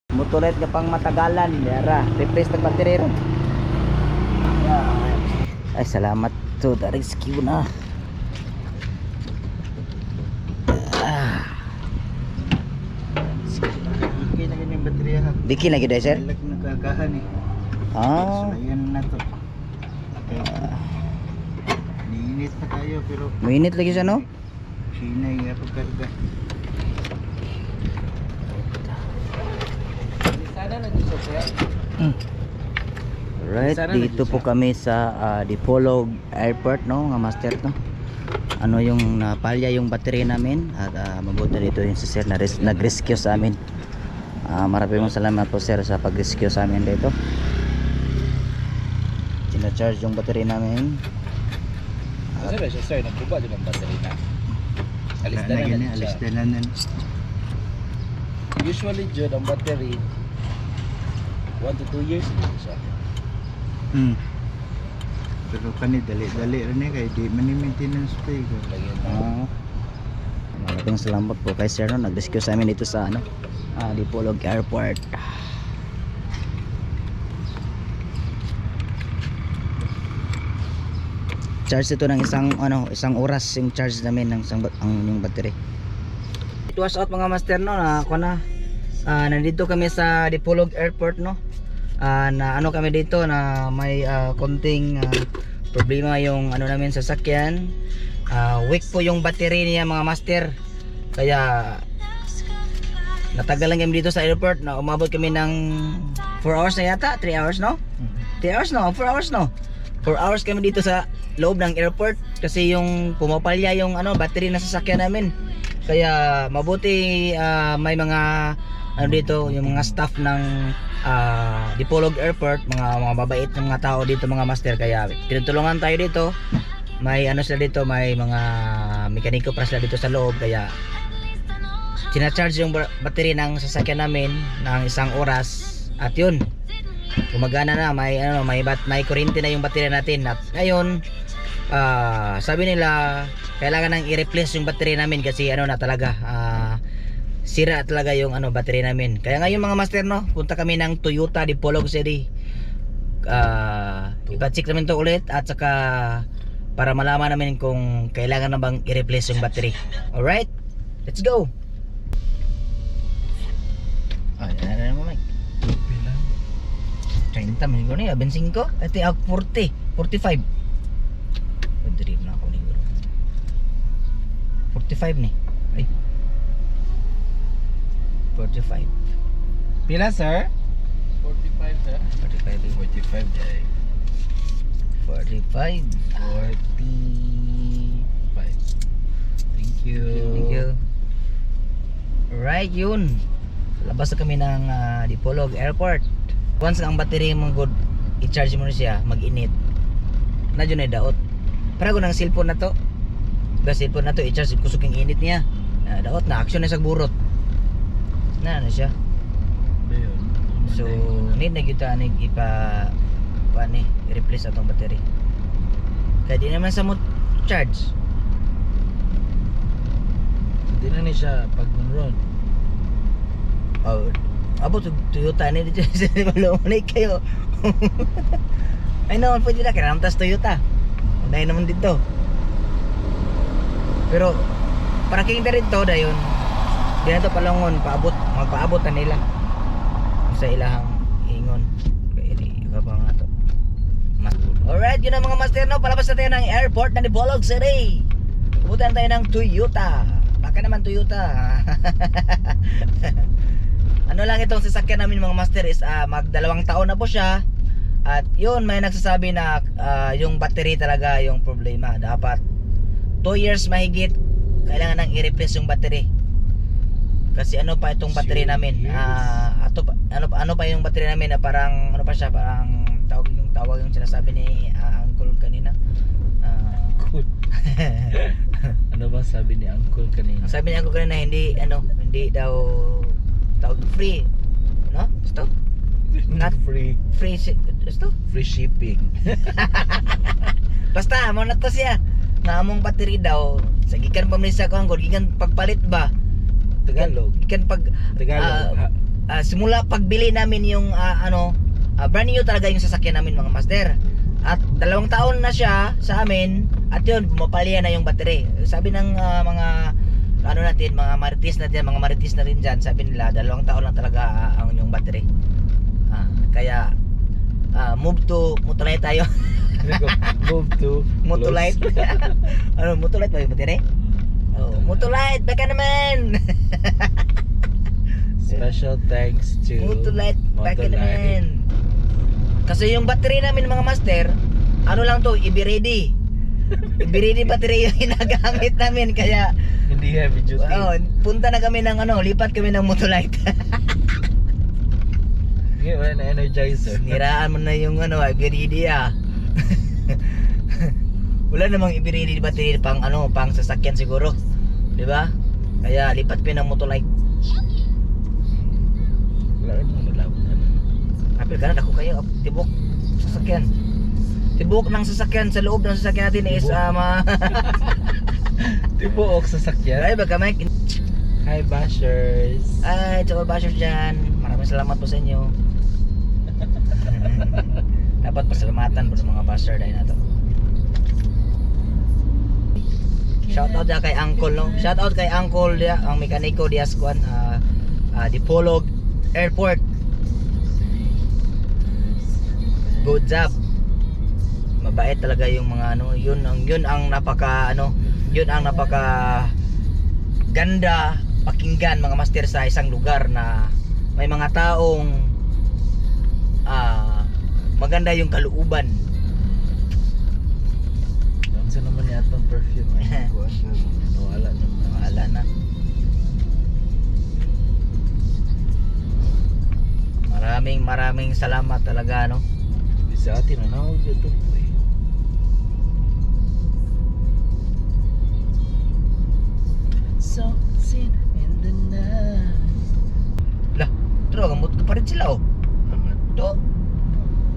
Motoret nga pang matagalan, yara. Replace ng battery ron. Ay, salamat to the rescue na. Okay na ganyan baterya ha. Biki lagi deh, sir. Lag nagkakahan eh. Ah, Ayan na to. Okay. Niinit na tayo pero mainit lagi siya, no? sinay nga pagkarga. Sana nag-iso siya. Right, Sana dito po kami sa Dipolog Airport, no, nga master, no. Ano yung napalya yung battery namin at mabuti dito yung si sir na nag-rescue sa amin. Maraming salamat po sir sa pag-rescue sa amin dito. Sina-charge yung battery namin. Kasi ba siya sir, nagkuba din ang battery na. Alis na Alis na siya. na na. Usually Jud, ang battery 1 to 2 years din siya. Pero kani dali-dali rin eh kay di man ni maintenance pa eh. Lagyan na. Maraming salamat po kay sir, no, nag-rescue sa amin dito sa ano, Dipolog Airport. Charge ito ng isang oras yung charge namin ng yung battery. It was out mga master, no, na ako na nandito kami sa Dipolog Airport, no. Na ano kami dito na may konting problema yung ano namin sasakyan. Weak po yung battery niya mga master. Kaya natagalan kami dito sa airport na umabot kami ng 4 hours na yata, 3 hours no? 3 hours no, 4 hours no. 4 hours kami dito sa loob ng airport kasi yung pumapalya yung battery na sasakyan namin. Kaya mabuti may mga dito yung mga staff ng Dipolog Airport, mga mabait ng mga tao dito mga master, kaya tinutulungan tayo dito. May sila dito, may mga mekaniko para sila dito sa loob, kaya sinacharge yung battery ng sasakyan namin ng 1 oras at yun gumagana na, may kuryente na yung battery natin. At ngayon sabi nila kailangan nang i-replace yung battery namin kasi na talaga sira talaga yung battery namin. Kaya ngayon mga master, no, punta kami ng Toyota Dipolog City. Ipa-check namin to ulit at saka para malaman namin kung kailangan na bang i-replace yung battery. Alright, let's go. Yan naman, Mike. 30 minutes ni, 25. Ito 40, 45. Madrib na ako ni bro. 45 ni. Ay. 45. Pila sir? 45 sir. 45. 45 day. 45. 45. Thank you. Thank you. Right, yun. Labas na kami ng Dipolog Airport. Once ang battery mo good, i-charge mo na siya, mag-init. Na dyan ay daot. Para ko ng cellphone na to. Kasi cellphone na to, i-charge, kusok yung init niya. Daot na, action na sa burot. Na siya. So, need na kita i-replace atong battery. Kaya di naman sa mo charge. Hindi na ni siya pag-run. Oh, abo Toyota ni dito sa malunay kayo. Ay naman pwede na kaya namtas Toyota. Dahil naman dito. Pero para king rin to dayon. Di na to palangon, magpaabot na nila sa ilahang ingon. Kaya di ka pa nga to. Alright, yun ang mga master, no. Palabas na tayo ng airport ng Dipolog City. Pupunta tayo ng Toyota. Baka naman Toyota. Ano lang itong sasakyan namin mga master is mag 2 taon na po siya. At yun, may nagsasabi na yung battery talaga yung problema. Dapat 2 years mahigit kailangan nang i-replace yung battery. Kasi ano pa itong battery namin, ano pa yung battery namin na parang ano pa siya, parang tawag yung sinasabi ni Uncle kanina. Ano ba sabi ni Uncle kanina? Ang sabi ni Uncle kanina hindi daw tawag free, no? Gusto? Not free gusto? free shipping. Basta mo na to siya. Nga among battery daw, sa gikan pa man sa kuan, gikan pagpalit ba? Tagalog. Gikan pag Tagalog. simula pagbili namin yung brand new talaga yung sasakyan namin mga master. At 2 taon na siya sa amin at yun pumapalya na yung battery. Sabi ng mga mga marites na rin dyan, sabi nila 2 taon lang talaga ang yung battery. Kaya move to Motolite tayo. Move to Motolite. Motolite ba yung battery? Motolite, baka naman. Special thanks to Motolite, baka Motolite. naman. Kasi yung battery namin mga master, lang to, Ibiredi. Ibiredi battery yung ginagamit namin, kaya Hindi heavy duty. punta na kami ng lipat kami ng Motolite. Hindi, wala na energizer. Niraan mo na yung Ibiredi Wala namang Ibiredi battery pang pang sasakyan siguro. 'Di ba? Kaya lipat kami ng Motolite. Wala rin mo nalaman. Apil ka na, dako kayo, tibok sasakyan. Tibok ng sasakyan sa loob ng sasakyan natin is Tipo sa sakyan. Ay, baga Mike. Hi bashers. Ay, to all bashers dyan. Maraming salamat po sa inyo. Dapat pasalamatan po sa mga basher dahil na to. Shoutout dia kay Uncle, no? Shoutout kay Uncle dia, ang mekaniko dia squad Dipolog Airport. Good job. Mabait talaga yung mga yun ang napaka ganda pakinggan mga master sa isang lugar na may mga taong maganda yung kalooban. Saan naman yatong perfume? Ay, kuwan ka. Wala naman. Wala na. Maraming salamat talaga, no? Sa atin na nawag ito po eh. So, sin in the night. Lah, tro gamot ka pa rin sila, oh. To.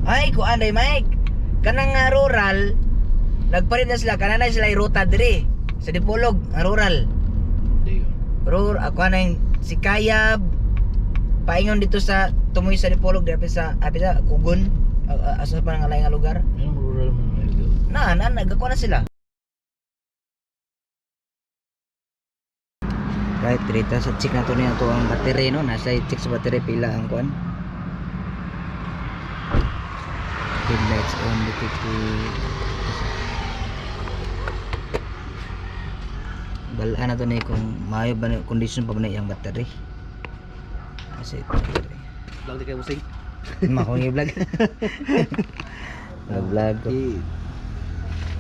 Ay, kuan day Mike. Kanang rural, nagpalit na sila, kanana sila iruta diri sa Dipolog, rural. Rural, ako na yung si Kayab, paingon dito sa tumoy sa Dipolog, dito sa Kugon, asa pa ng alay nga lugar. Anong rural man may go? Nagkakuha na sila. Right, Rita, sa check na to niya to ang battery, no? Nasa check sa battery pila ang kuan. Headlights on, balaan na to na kung maayo ba condition pa ba na iyang battery. Kasi battery. Vlog di kayo musing? Makong i-vlog. Vlog ko.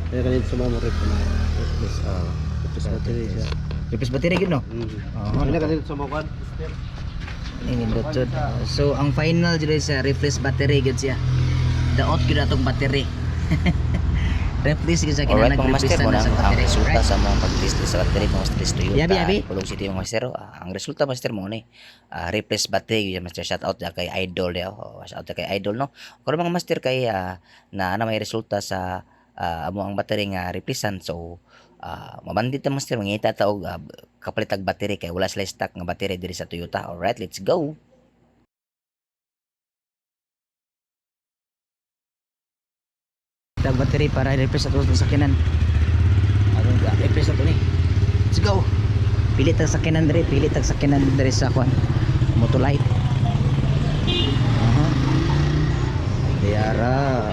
Kaya kanil sa mga rep na. Replace battery siya. Replace battery gid no? Kaya kanil sa mga kwan? Ini bluetooth. So ang final jud sa replace battery gid siya. Daot gid atong battery. Replace gid sa Alright kinahanglan mga master, replace mo na na sa ang battery. resulta Right? sa mga pag-list sa battery mga master is Toyota. Yabi. Pulong City mga master. Ang resulta master mo ni replace battery yung master, shout out ya kay Idol ya. Shout out kay Idol no. Kung mga master kay na may resulta sa amo ang battery nga replacean, so mabandit na master, mangita ta og kapalitag battery kay wala sila stock nga battery diri sa Toyota. Alright, let's go. Tag battery para replace ato sa sakinan. Atong replace ato ni. Let's go. Pili tag sakinan diri sa kuan. Motolite. Diara.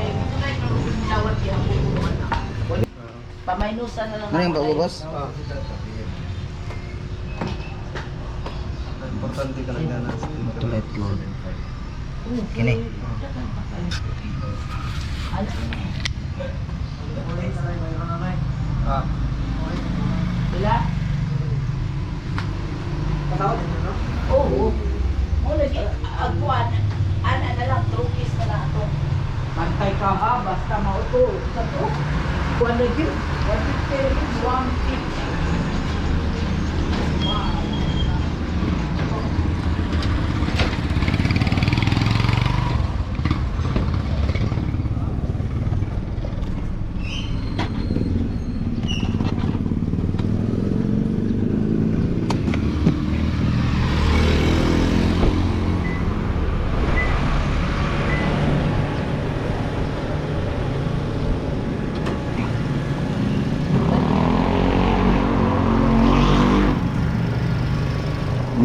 Pamaynusan na lang. Ano yung boss? Importante ka lang na Motolite ko. Kini. Bila? Oo. Mo lagi agkuan. Ana na lang trukis na lang ato. Pantay ka ha, basta mauto. Sa to. Kuan lagi. 150. Wow.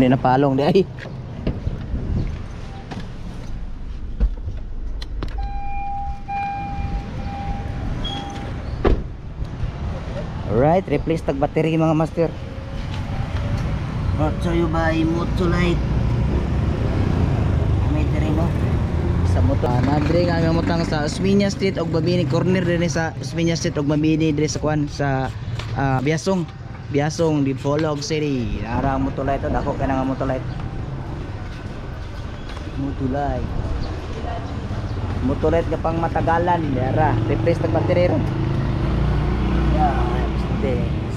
Hindi na palong di ay. Alright, replace tag battery mga master. Brought to you by Motolite. May diri no. Sa motor. Nadre nga ang mutang sa Osmeña Street og Mabini corner din sa Osmeña Street og Mabini diri sa kwan sa Biasong. Biasong di Folog City. Ara Motolite dako ka nga Motolite. Motolite. Motolite ka pang matagalan. Ara, replace tag battery ron. Yeah.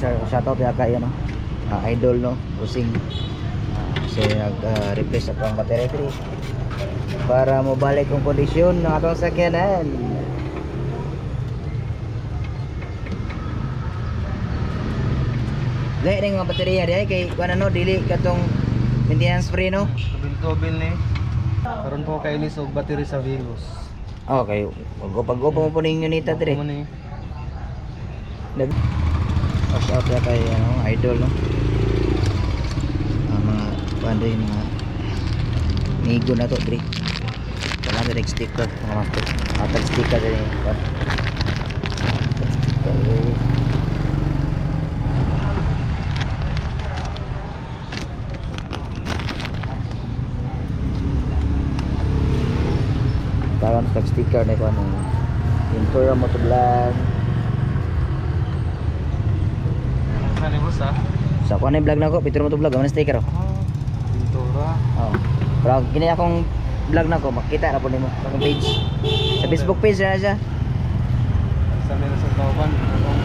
Sir, shoutout ya kay ano, idol no, using kasi nag-replace ako ang battery free para mo balik ang kondisyon ng atong sakyanan. Lahat ng mga baterya diay kay kuan ano dili katong maintenance free no. Tubil ni. Karon po kay ilis og battery sa Venus. Okay, pag-upo mo po ninyo nita dire. Mo ni. Shout out kay ano, idol no. Mga panday mga migo na to dre. Wala na rig sticker mga master. Atag sticker din. Taron sa sticker na ko ano. Impura mo to vlog. Ano boss ah? Sa kuan vlog na ko, picture mo to vlog, ang sticker. Pintura. Oh. Pero kini akong vlog na ko, makita na po nimo sa akong page. Sa Facebook page na siya. Sa meron sa tawaban akong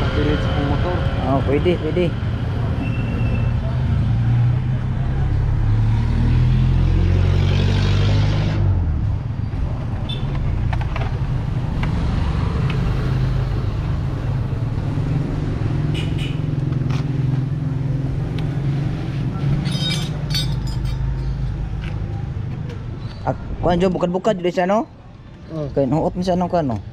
battery sa motor. Oh, pwede. Kuan jo bukad-bukad dili siya no? Oh. Kay nuot man siya nang kuan no.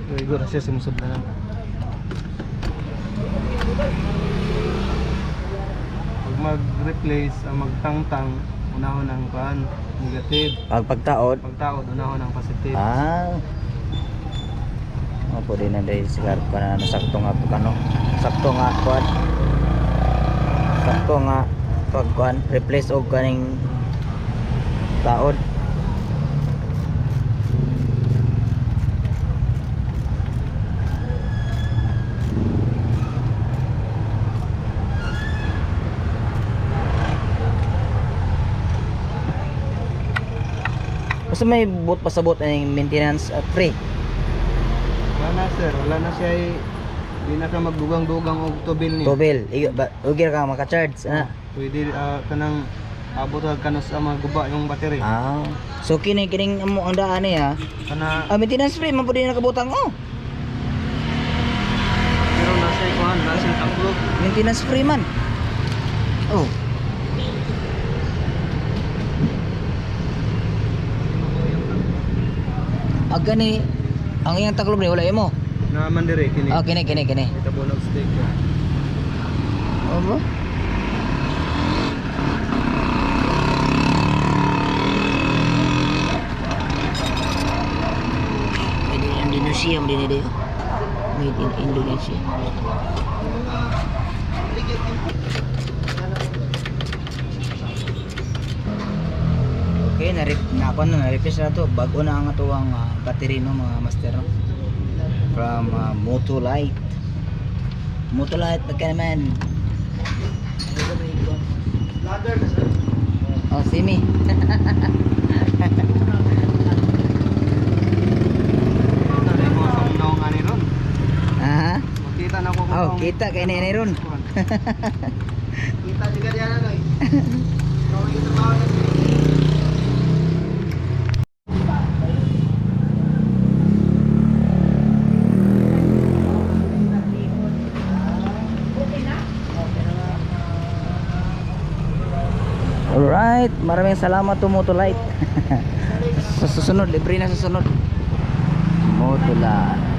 Very good siya simusod na lang. Pag mag-replace ang magtangtang unahon ang kuan negative. Pag pagtaod. Pagtaod unahon ang positive. Oh, pwede na dahil sigar pa na sakto nga pagkano. Sakto nga kuan. Sakto nga pag kuan replace og kaning taod. Basta may buot pasabot ang maintenance at free. Wala na sir, wala na siya di na ka magdugang-dugang og tubil ni. Tobel, ugir ka maka-charge ana. Pwede kanang abot ka kanos ang maguba yung battery. So kining amo ang daan niya. Kana Maintenance free man pud din nakabutang oh. pero nasa kuan, nasa tanglog. Maintenance free man. Oh. Agani ang iyang taklob ni wala imo. Naman dire kini. Kini. Ito bunog stick. Opo. Made in Indonesia din ide. Made in Indonesia. Okay, na-replace na to. Bago na ang atuang battery no mga master no. From Motolite. Motolite pagka naman. Oh, simi. Aha. Makita na ko Oh, kita kay ni ron. Kita juga dia ano eh. Kalau itu mau Alright, maraming salamat to Motolite. Sa susunod, libre na sa susunod. Motolite.